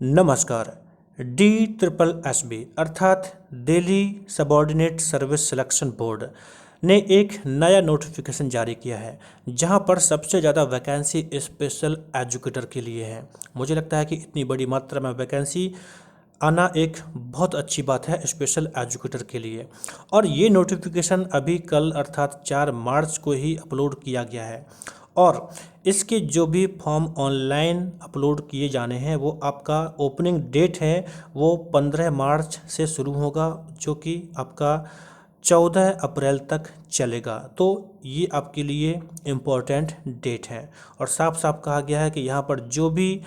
नमस्कार। DSSB अर्थात Delhi subordinate service selection board ने एक नया नोटिफिकेशन जारी किया है, जहां पर सबसे ज़्यादा वैकेंसी स्पेशल एजुकेटर के लिए है। मुझे लगता है कि इतनी बड़ी मात्रा में वैकेंसी आना एक बहुत अच्छी बात है स्पेशल एजुकेटर के लिए। और ये नोटिफिकेशन अभी कल अर्थात 4 मार्च को ही अपलोड किया गया है और इसके जो भी फॉर्म ऑनलाइन अपलोड किए जाने हैं वो आपका ओपनिंग डेट है वो 15 मार्च से शुरू होगा, जो कि आपका 14 अप्रैल तक चलेगा। तो ये आपके लिए इम्पोर्टेंट डेट है और साफ साफ कहा गया है कि यहाँ पर जो भी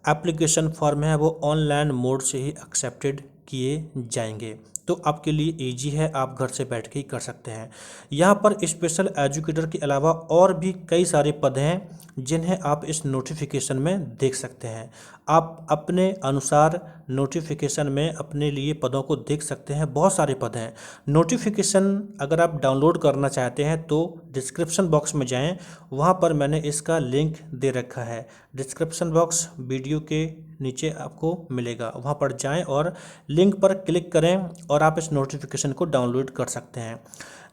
एप्लीकेशन फॉर्म है वो ऑनलाइन मोड से ही एक्सेप्टेड किए जाएंगे। तो आपके लिए इजी है, आप घर से बैठ के ही कर सकते हैं। यहाँ पर स्पेशल एजुकेटर के अलावा और भी कई सारे पद हैं जिन्हें आप इस नोटिफिकेशन में देख सकते हैं। आप अपने अनुसार नोटिफिकेशन में अपने लिए पदों को देख सकते हैं। बहुत सारे पद हैं। नोटिफिकेशन अगर आप डाउनलोड करना चाहते हैं तो डिस्क्रिप्शन बॉक्स में जाएं, वहाँ पर मैंने इसका लिंक दे रखा है। डिस्क्रिप्शन बॉक्स वीडियो के नीचे आपको मिलेगा, वहाँ पर जाएं और लिंक पर क्लिक करें और आप इस नोटिफिकेशन को डाउनलोड कर सकते हैं।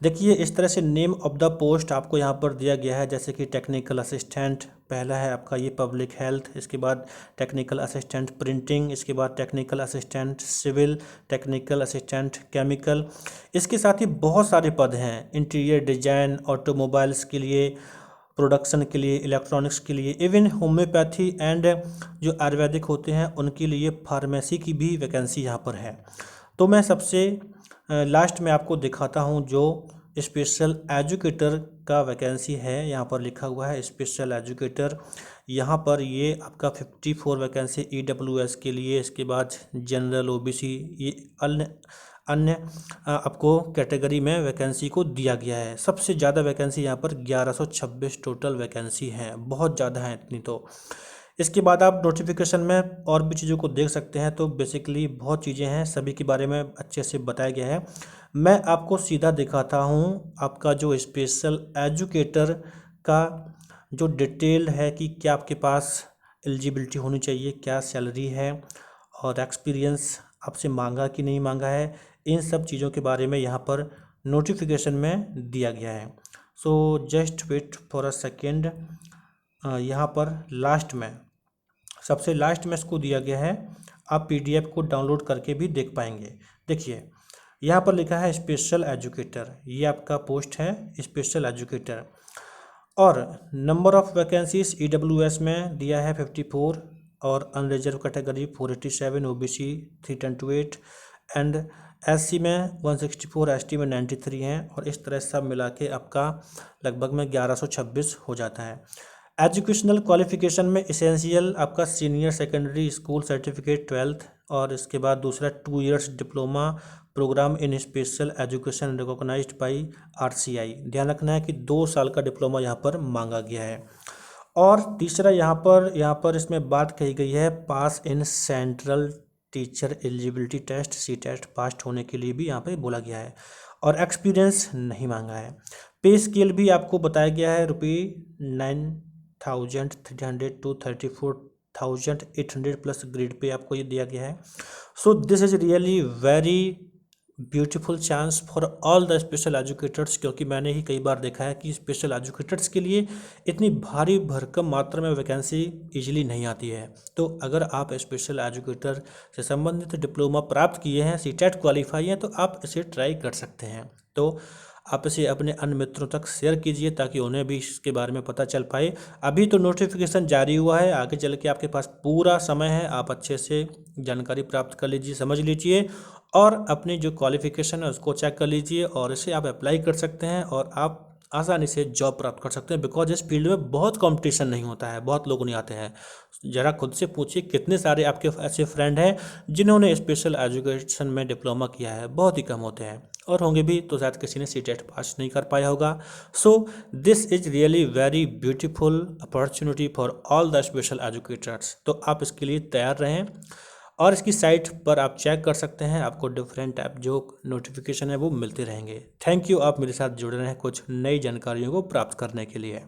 देखिए, इस तरह से नेम ऑफ द पोस्ट आपको यहाँ पर दिया गया है, जैसे कि टेक्निकल असिस्टेंट पहला है आपका ये पब्लिक हेल्थ, इसके बाद टेक्निकल असिस्टेंट प्रिंटिंग, इसके बाद technical assistant civil, technical assistant chemical. इसके साथ ही बहुत सारे पद हैं, इंटीरियर डिजाइन, ऑटोमोबाइल्स के लिए, प्रोडक्शन के लिए, इलेक्ट्रॉनिक्स के लिए, इवन होम्योपैथी एंड जो आयुर्वेदिक होते हैं उनके लिए फार्मेसी की भी वैकेंसी यहाँ पर है। तो मैं सबसे लास्ट में आपको दिखाता हूँ जो स्पेशल एजुकेटर का वैकेंसी है। यहाँ पर लिखा हुआ है स्पेशल एजुकेटर। यहाँ पर ये आपका 54 वैकेंसी EWS के लिए, इसके बाद जनरल OBC, ये अन्य आपको कैटेगरी में वैकेंसी को दिया गया है। सबसे ज़्यादा वैकेंसी यहाँ पर 1126 टोटल वैकेंसी हैं, बहुत ज़्यादा है इतनी। तो इसके बाद आप नोटिफिकेशन में और भी चीज़ों को देख सकते हैं। तो बेसिकली बहुत चीज़ें हैं, सभी के बारे में अच्छे से बताया गया है। मैं आपको सीधा दिखाता हूँ आपका जो स्पेशल एजुकेटर का जो डिटेल है कि क्या आपके पास एलिजिबिलिटी होनी चाहिए, क्या सैलरी है और एक्सपीरियंस आपसे मांगा कि नहीं मांगा है, इन सब चीज़ों के बारे में यहाँ पर नोटिफिकेशन में दिया गया है। So just wait for a second. यहाँ पर लास्ट में, सबसे लास्ट में इसको दिया गया है, आप PDF को डाउनलोड करके भी देख पाएंगे। देखिए, यहाँ पर लिखा है स्पेशल एजुकेटर, ये आपका पोस्ट है स्पेशल एजुकेटर। और नंबर ऑफ़ वैकेंसीज EWS में दिया है 54 और unreserved category 487, OBC 328 and SC में 164, ST में 93 हैं। और इस तरह सब मिला के आपका लगभग में 1126 हो जाता है। एजुकेशनल क्वालिफिकेशन में इसेंशियल आपका senior secondary school certificate 12th और इसके बाद दूसरा 2 years diploma program in special education recognized by RCI। ध्यान रखना है कि 2 साल का डिप्लोमा यहाँ पर मांगा गया है। और तीसरा यहाँ पर इसमें बात कही गई है pass in central teacher eligibility test CTET pass होने के लिए भी यहाँ पे बोला गया है और एक्सपीरियंस नहीं मांगा है। पे स्केल भी आपको बताया गया है, ₹9,300 to 34,800 प्लस ग्रेड पे आपको ये दिया गया है। So this is really very beautiful chance for all the special educators, क्योंकि मैंने ही कई बार देखा है कि स्पेशल एजुकेटर्स के लिए इतनी भारी भरकम मात्रा में वैकेंसी इजीली नहीं आती है। तो अगर आप स्पेशल एजुकेटर से संबंधित डिप्लोमा प्राप्त किए हैं, CTET क्वालिफाई हैं, तो आप इसे ट्राई कर सकते हैं। तो आप इसे अपने अन्य मित्रों तक शेयर कीजिए ताकि उन्हें भी इसके बारे में पता चल पाए। अभी तो नोटिफिकेशन जारी हुआ है, आगे चल के आपके पास पूरा समय है, आप अच्छे से जानकारी प्राप्त कर लीजिए, समझ लीजिए और अपनी जो क्वालिफिकेशन है उसको चेक कर लीजिए और इसे आप अप्लाई कर सकते हैं और आप आसानी से जॉब प्राप्त कर सकते हैं। बिकॉज इस फील्ड में बहुत कंपटीशन नहीं होता है, बहुत लोग नहीं आते हैं। ज़रा खुद से पूछिए कितने सारे आपके ऐसे फ्रेंड हैं जिन्होंने स्पेशल एजुकेशन में डिप्लोमा किया है, बहुत ही कम होते हैं और होंगे भी तो शायद किसी ने CTET पास नहीं कर पाया होगा। So this is really very beautiful opportunity for all the special educators. तो आप इसके लिए तैयार रहें और इसकी साइट पर आप चेक कर सकते हैं, आपको डिफरेंट टाइप जो नोटिफिकेशन है वो मिलते रहेंगे। थैंक यू, आप मेरे साथ जुड़े रहें कुछ नई जानकारियों को प्राप्त करने के लिए।